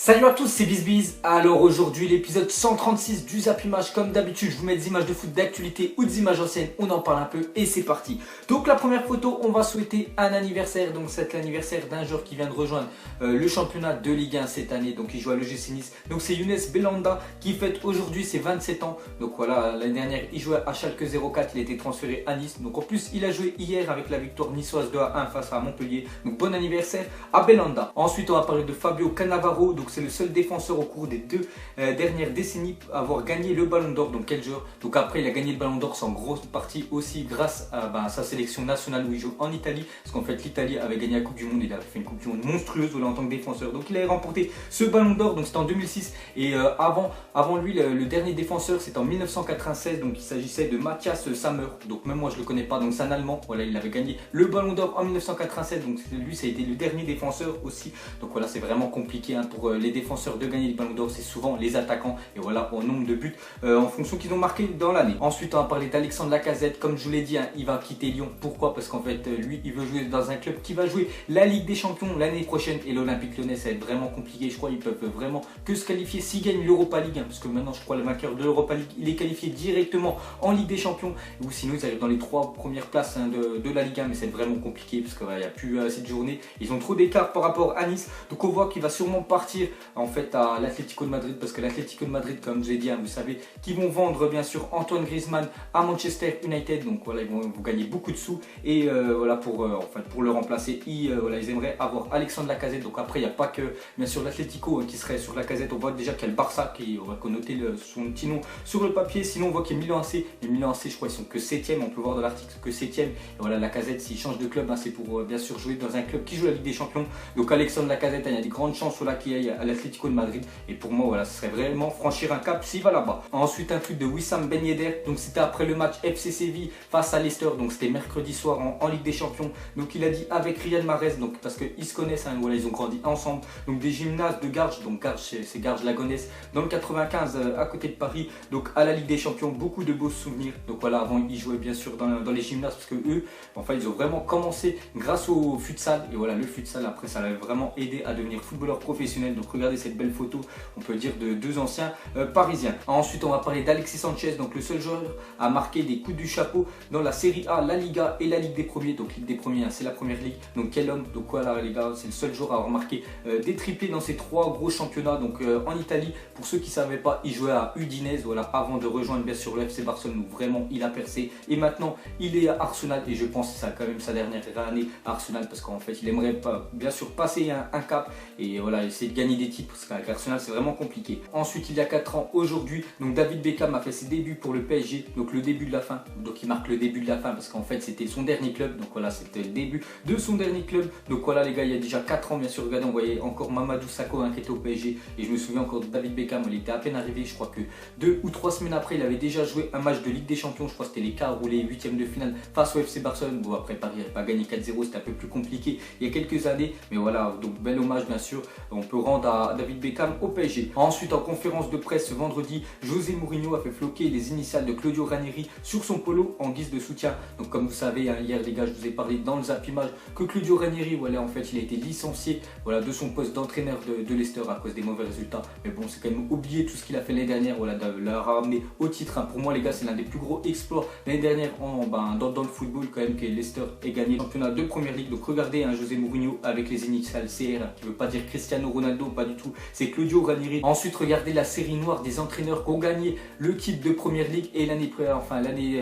Salut à tous, c'est BizBiz. Alors aujourd'hui l'épisode 136 du Zap Image. Comme d'habitude je vous mets des images de foot d'actualité ou des images anciennes, on en parle un peu et c'est parti. Donc la première photo, on va souhaiter un anniversaire. Donc c'est l'anniversaire d'un joueur qui vient de rejoindre le championnat de Ligue 1 cette année. Donc il joue à l'OGC Nice. Donc c'est Younes Belhanda qui fête aujourd'hui ses 27 ans. Donc voilà, l'année dernière il jouait à Schalke 04, il a été transféré à Nice. Donc en plus il a joué hier avec la victoire niçoise 2-1 face à Montpellier. Donc bon anniversaire à Belhanda. Ensuite on va parler de Fabio Cannavaro. Donc c'est le seul défenseur au cours des deux dernières décennies à avoir gagné le Ballon d'Or. Donc quel joueur. Donc après il a gagné le Ballon d'Or en grosse partie aussi grâce à sa sélection nationale où il joue en Italie. Parce qu'en fait l'Italie avait gagné la Coupe du Monde, il avait fait une Coupe du Monde monstrueuse voilà, en tant que défenseur. Donc il avait remporté ce Ballon d'Or, donc c'était en 2006. Et avant lui le dernier défenseur c'était en 1996. Donc il s'agissait de Matthias Sammer. Donc même moi je le connais pas, donc c'est un Allemand. Voilà, il avait gagné le Ballon d'Or en 1987. Donc lui ça a été le dernier défenseur aussi. Donc voilà, c'est vraiment compliqué hein, pour les défenseurs de gagner les ballons d'or, c'est souvent les attaquants et voilà au nombre de buts en fonction qu'ils ont marqué dans l'année. Ensuite on va parler d'Alexandre Lacazette. Comme je vous l'ai dit hein, il va quitter Lyon. Pourquoi? Parce qu'en fait lui il veut jouer dans un club qui va jouer la Ligue des Champions l'année prochaine et l'Olympique Lyonnais ça va être vraiment compliqué. Je crois qu'ils peuvent vraiment que se qualifier s'ils gagnent l'Europa League hein, parce que maintenant je crois le vainqueur de l'Europa League il est qualifié directement en Ligue des Champions ou sinon ils arrivent dans les 3 premières places hein, de la Ligue 1, mais c'est vraiment compliqué parce qu'il n'y a plus cette journée, ils ont trop d'écart par rapport à Nice. Donc on voit qu'il va sûrement partir en fait à l'Atlético de Madrid parce que l'Atlético de Madrid, comme je vous ai dit, hein, vous savez qu'ils vont vendre bien sûr Antoine Griezmann à Manchester United. Donc voilà, ils vont gagner beaucoup de sous et voilà pour le remplacer, ils aimeraient avoir Alexandre Lacazette. Donc après, il n'y a pas que bien sûr l'Atlético hein, qui serait sur Lacazette. On voit déjà qu'il y a le Barça qui on va connoter son petit nom sur le papier. Sinon, on voit qu'il y a Milan AC. Les Milan AC, je crois, ils sont que 7e. On peut voir dans l'article que 7e. Et voilà, Lacazette, s'il change de club, hein, c'est pour bien sûr jouer dans un club qui joue la Ligue des Champions. Donc Alexandre Lacazette, hein, il y a des grandes chances voilà, qu'il aille à l'Atlético de Madrid. Et pour moi, voilà, ce serait vraiment franchir un cap s'il va là-bas. Ensuite, un truc de Wissam Ben Yedder. Donc, c'était après le match FC Séville face à Leicester. Donc, c'était mercredi soir en Ligue des Champions. Donc, il a dit avec Riyad Mahrez, donc parce qu'ils se connaissent, hein, voilà, ils ont grandi ensemble. Donc, des gymnases de Garges. Donc, Garges, c'est Garges-la-Gonesse dans le 95 à côté de Paris. Donc, à la Ligue des Champions, beaucoup de beaux souvenirs. Donc, voilà, avant, ils jouaient bien sûr dans les gymnases parce que eux, enfin, ils ont vraiment commencé grâce au futsal. Et voilà, le futsal, après, ça l'a vraiment aidé à devenir footballeur professionnel. Donc, regardez cette belle photo. On peut dire de deux anciens parisiens. Ensuite on va parler d'Alexis Sanchez, donc le seul joueur à marquer des coups du chapeau dans la Serie A, la Liga et la Ligue des Premiers. Donc Ligue des Premiers hein, c'est la première ligue, donc quel homme. Donc voilà les gars, c'est le seul joueur à avoir marqué des triplés dans ces 3 gros championnats. Donc en Italie, pour ceux qui ne savaient pas, il jouait à Udinese voilà, avant de rejoindre bien sûr le FC Barcelone. Donc vraiment il a percé et maintenant il est à Arsenal et je pense que c'est quand même sa dernière année à Arsenal parce qu'en fait il aimerait pas, bien sûr passer un cap et voilà essayer de gagner des titres parce qu'avec Arsenal c'est vraiment compliqué. Ensuite il y a 4 ans aujourd'hui, donc David Beckham a fait ses débuts pour le PSG, donc le début de la fin, donc il marque le début de la fin parce qu'en fait c'était son dernier club, donc voilà c'était le début de son dernier club. Donc voilà les gars, il y a déjà 4 ans bien sûr, regardez on voyait encore Mamadou Sakho hein, qui était au PSG et je me souviens encore de David Beckham, il était à peine arrivé, je crois que 2 ou 3 semaines après il avait déjà joué un match de Ligue des Champions, je crois que c'était les quarts ou les 8e de finale face au FC Barcelone. Bon après Paris n'avait pas gagné 4-0, c'était un peu plus compliqué il y a quelques années, mais voilà donc bel hommage bien sûr, on peut rendre à David Beckham au PSG. Ensuite en conférence de presse ce vendredi, José Mourinho a fait floquer les initiales de Claudio Ranieri sur son polo en guise de soutien. Donc comme vous savez hein, hier les gars je vous ai parlé dans le Zap Image que Claudio Ranieri voilà en fait il a été licencié voilà, de son poste d'entraîneur de Leicester à cause des mauvais résultats. Mais bon c'est quand même oublié tout ce qu'il a fait l'année dernière, voilà, de leur ramener au titre hein. Pour moi les gars c'est l'un des plus gros exploits l'année dernière dans le football quand même que Leicester ait gagné le championnat de Première Ligue. Donc regardez hein, José Mourinho avec les initiales CR hein, qui veut pas dire Cristiano Ronaldo, pas du tout, c'est Claudio Ranieri. Ensuite regardez la série noire des entraîneurs qui ont gagné le titre de Première Ligue et l'année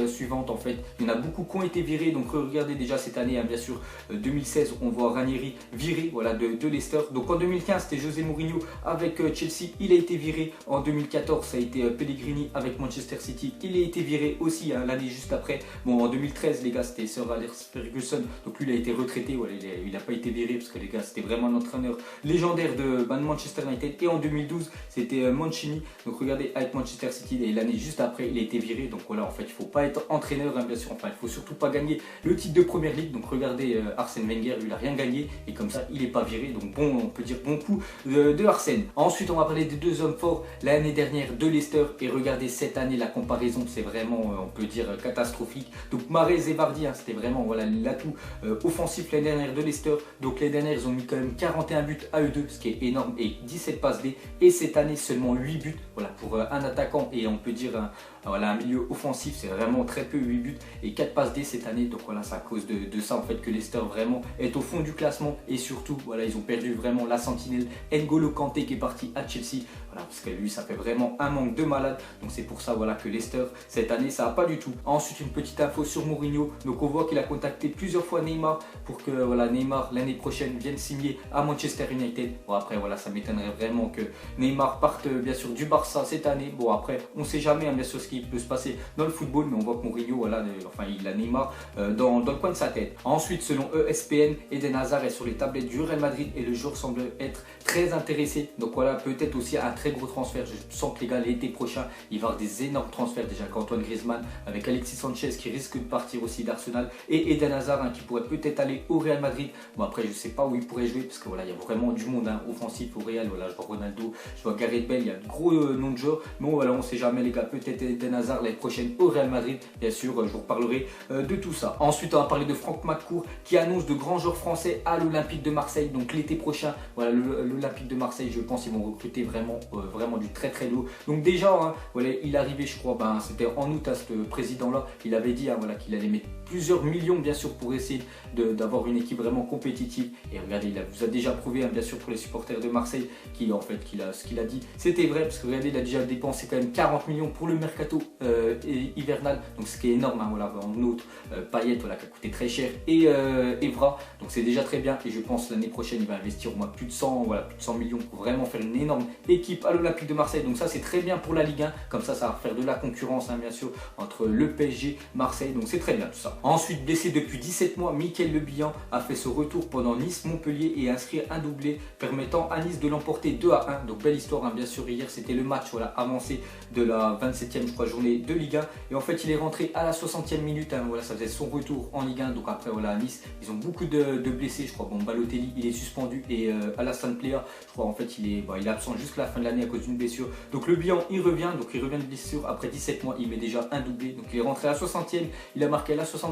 suivante en fait il y en a beaucoup qui ont été virés. Donc regardez déjà cette année hein, bien sûr 2016 on voit Ranieri viré voilà, de Leicester. Donc en 2015 c'était José Mourinho avec Chelsea, il a été viré. En 2014 ça a été Pellegrini avec Manchester City, il a été viré aussi hein, l'année juste après. Bon en 2013 les gars c'était Sir Alex Ferguson, donc lui il a été retraité, voilà, il n'a pas été viré parce que les gars c'était vraiment un entraîneur légendaire de Manchester United. Et en 2012 c'était Mancini, donc regardez avec Manchester City et l'année juste après il a été viré. Donc voilà en fait il faut pas être entraîneur hein, bien sûr, enfin il faut surtout pas gagner le titre de Première Ligue. Donc regardez Arsène Wenger, lui il a rien gagné et comme ça il est pas viré, donc bon on peut dire bon coup de Arsène. Ensuite on va parler des 2 hommes forts l'année dernière de Leicester et regardez cette année la comparaison c'est vraiment on peut dire catastrophique. Donc Mahrez et Vardy hein, c'était vraiment voilà l'atout offensif l'année dernière de Leicester. Donc l'année dernière ils ont mis quand même 41 buts à eux deux, ce qui est énorme énorme et 17 passes D. Et cette année, seulement 8 buts. Voilà, pour un attaquant et on peut dire un milieu offensif, c'est vraiment très peu, 8 buts et 4 passes D cette année. Donc voilà, c'est à cause de ça en fait que Leicester vraiment est au fond du classement. Et surtout, voilà, ils ont perdu vraiment la sentinelle N'Golo Kanté qui est parti à Chelsea. Voilà, parce que lui, ça fait vraiment un manque de malade. Donc c'est pour ça voilà, que Leicester, cette année, ça va pas du tout. Ensuite, une petite info sur Mourinho. Donc on voit qu'il a contacté plusieurs fois Neymar pour que voilà, Neymar, l'année prochaine, vienne signer à Manchester United. Bon, après, voilà, ça m'étonnerait vraiment que Neymar parte bien sûr du Barça cette année. Bon, après, on sait jamais bien sûr ce qui peut se passer dans le football, mais on voit que Mourinho, voilà, enfin, il a Neymar dans le coin de sa tête. Ensuite, selon ESPN, Eden Hazard est sur les tablettes du Real Madrid et le joueur semble être très intéressé. Donc voilà, peut-être aussi un très gros transfert. Je sens que les gars, l'été prochain, il va y avoir des énormes transferts. Déjà qu'Antoine Griezmann avec Alexis Sanchez qui risque de partir aussi d'Arsenal et Eden Hazard qui pourrait peut-être aller au Real Madrid. Bon, après, je sais pas où il pourrait jouer parce que voilà, il y a vraiment du monde offensif au Real. Voilà, je vois Ronaldo, je vois Gareth Bale, il y a de gros noms de joueurs. Bon, voilà, on sait jamais les gars, peut-être Eden Hazard l'année prochaine au Real Madrid. Bien sûr, je vous reparlerai de tout ça. Ensuite, on va parler de Franck McCourt qui annonce de grands joueurs français à l'Olympique de Marseille. Donc l'été prochain, voilà, l'Olympique de Marseille, je pense qu'ils vont recruter vraiment du très très lourd. Donc déjà, hein, voilà, il est arrivé, je crois, c'était en août à ce président-là, il avait dit voilà, qu'il allait mettre plusieurs millions bien sûr pour essayer d'avoir une équipe vraiment compétitive. Et regardez, il vous a déjà prouvé bien sûr pour les supporters de Marseille ce qu'il a dit, c'était vrai parce que regardez, il a déjà dépensé quand même 40 millions pour le mercato hivernal, donc ce qui est énorme, hein, voilà, en autre Payet voilà, qui a coûté très cher et Evra, donc c'est déjà très bien et je pense l'année prochaine il va investir au moins plus de 100 millions pour vraiment faire une énorme équipe à l'Olympique de Marseille. Donc ça c'est très bien pour la Ligue 1, comme ça va faire de la concurrence hein, bien sûr entre le PSG, Marseille, donc c'est très bien tout ça. Ensuite, blessé depuis 17 mois, Mickaël Le Bihan a fait ce retour pendant Nice-Montpellier et a inscrit un doublé permettant à Nice de l'emporter 2-1. Donc belle histoire hein, bien sûr, hier c'était le match voilà, avancé de la 27e je crois, journée de Ligue 1 et en fait il est rentré à la 60e minute, hein, voilà, ça faisait son retour en Ligue 1. Donc après voilà, à Nice ils ont beaucoup de blessés, je crois. Bon, Balotelli il est suspendu et Alassane Plea je crois en fait il est absent jusqu'à la fin de l'année à cause d'une blessure. Donc Le Bihan il revient de blessure après 17 mois, il met déjà un doublé, donc il est rentré à la 60e, il a marqué à la 65e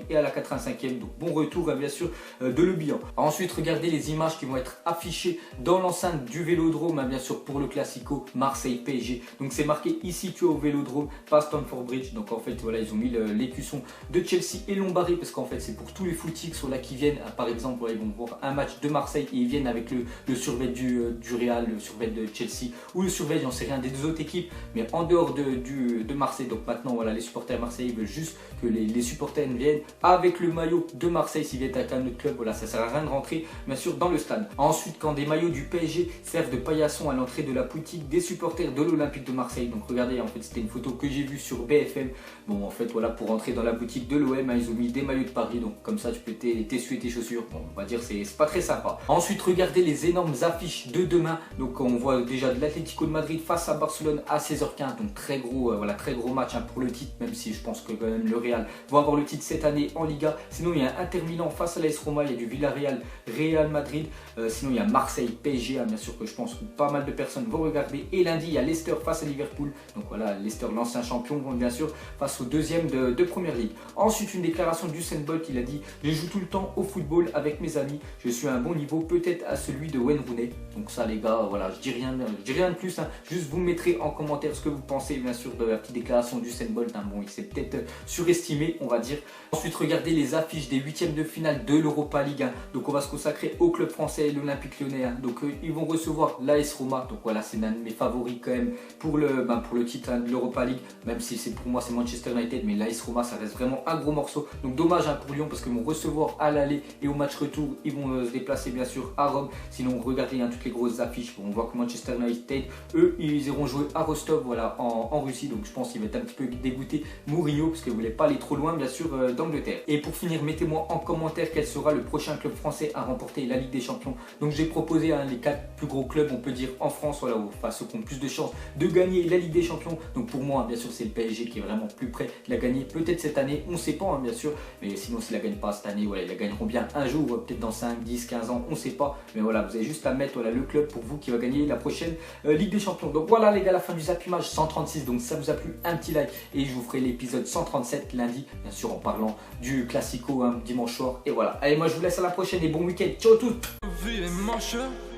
et à la 85e, donc bon retour bien sûr de Le Bihan. Ensuite regardez les images qui vont être affichées dans l'enceinte du Vélodrome bien sûr pour le Classico Marseille PSG. Donc c'est marqué ici tu es au Vélodrome, pas Stamford Bridge. Donc en fait voilà, ils ont mis l'écusson de Chelsea et Lombardie parce qu'en fait c'est pour tous les footix là qui viennent, par exemple voilà, ils vont voir un match de Marseille et ils viennent avec le survêt du Real, le survêt de Chelsea ou le survêt j'en sais rien des deux autres équipes, mais en dehors de Marseille. Donc maintenant voilà, les supporters marseillais veulent juste que les supporters viennent avec le maillot de Marseille. S'ils viennent avec un autre club, voilà, ça sert à rien de rentrer bien sûr dans le stade. Ensuite, quand des maillots du PSG servent de paillasson à l'entrée de la boutique des supporters de l'Olympique de Marseille. Donc regardez, en fait c'était une photo que j'ai vue sur BFM. Bon en fait voilà, pour rentrer dans la boutique de l'OM, ils ont mis des maillots de Paris, donc comme ça tu peux t'essuyer tes chaussures. Bon, on va dire c'est pas très sympa. Ensuite regardez les énormes affiches de demain. Donc on voit déjà de l'Atlético de Madrid face à Barcelone à 16h15. Donc très gros très gros match hein, pour le titre, même si je pense que quand même le Real va avoir le titre cette année en Liga. Sinon il y a Inter Milan face à l'AS Roma, il y a du Villarreal, Real Madrid. Sinon il y a Marseille PSG, hein, bien sûr que je pense que pas mal de personnes vont regarder. Et lundi il y a Leicester face à Liverpool. Donc voilà, Leicester l'ancien champion bien sûr face au deuxième de Première Ligue. Ensuite une déclaration d'Usain Bolt, il a dit: je joue tout le temps au football avec mes amis, je suis à un bon niveau, peut-être à celui de Wayne Rooney. Donc ça les gars, voilà, je dis rien de plus, hein. Juste vous mettrez en commentaire ce que vous pensez bien sûr de la petite déclaration d'Usain Bolt, hein. Bon il s'est peut-être surestimé on va dire. Ensuite regardez les affiches des huitièmes de finale de l'Europa League, hein. Donc on va se consacrer au club français, l'Olympique Lyonnais, hein. Donc ils vont recevoir l'AS Roma. Donc voilà, c'est l'un de mes favoris quand même pour le titre hein, de l'Europa League, même si c'est pour moi c'est Manchester United, mais l'AS Roma ça reste vraiment un gros morceau. Donc dommage hein, pour Lyon parce qu'ils vont recevoir à l'aller et au match retour ils vont se déplacer bien sûr à Rome. Sinon regardez hein, toutes les grosses affiches, on voit que Manchester United eux ils iront jouer à Rostov voilà en Russie. Donc je pense qu'il va être un petit peu dégoûté Mourinho parce qu'il ne voulait pas aller trop loin bien sûr d'Angleterre. Et pour finir, mettez-moi en commentaire quel sera le prochain club français à remporter la Ligue des Champions. Donc j'ai proposé hein, les 4 plus gros clubs on peut dire en France, voilà, enfin ceux qui ont plus de chances de gagner la Ligue des Champions. Donc pour moi bien sûr c'est le PSG qui est vraiment plus près de la gagner, peut-être cette année, on ne sait pas hein, bien sûr, mais sinon s'ils la gagnent pas cette année, voilà, ils la gagneront bien un jour, peut-être dans 5, 10, 15 ans, on ne sait pas, mais voilà, vous avez juste à mettre voilà, le club pour vous qui va gagner la prochaine Ligue des Champions. Donc voilà les gars, la fin du Zapimage 136, donc ça vous a plu, un petit like et je vous ferai l'épisode 137 lundi, bien sûr en parlant du Classico hein, dimanche soir. Et voilà, allez moi je vous laisse à la prochaine et bon week-end, ciao tout.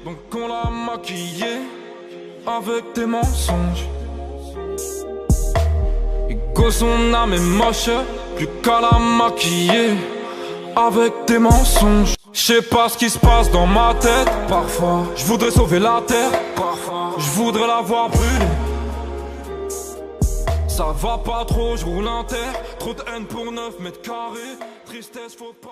Donc on l'a maquillée avec tes mensonges. Ego, son âme est moche, plus qu'à la maquiller avec tes mensonges. Je sais pas ce qui se passe dans ma tête. Parfois, je voudrais sauver la terre. Parfois, je voudrais la voir brûler. Ça va pas trop, je roule en terre. Trop de haine pour 9 mètres carrés. Tristesse, faut pas.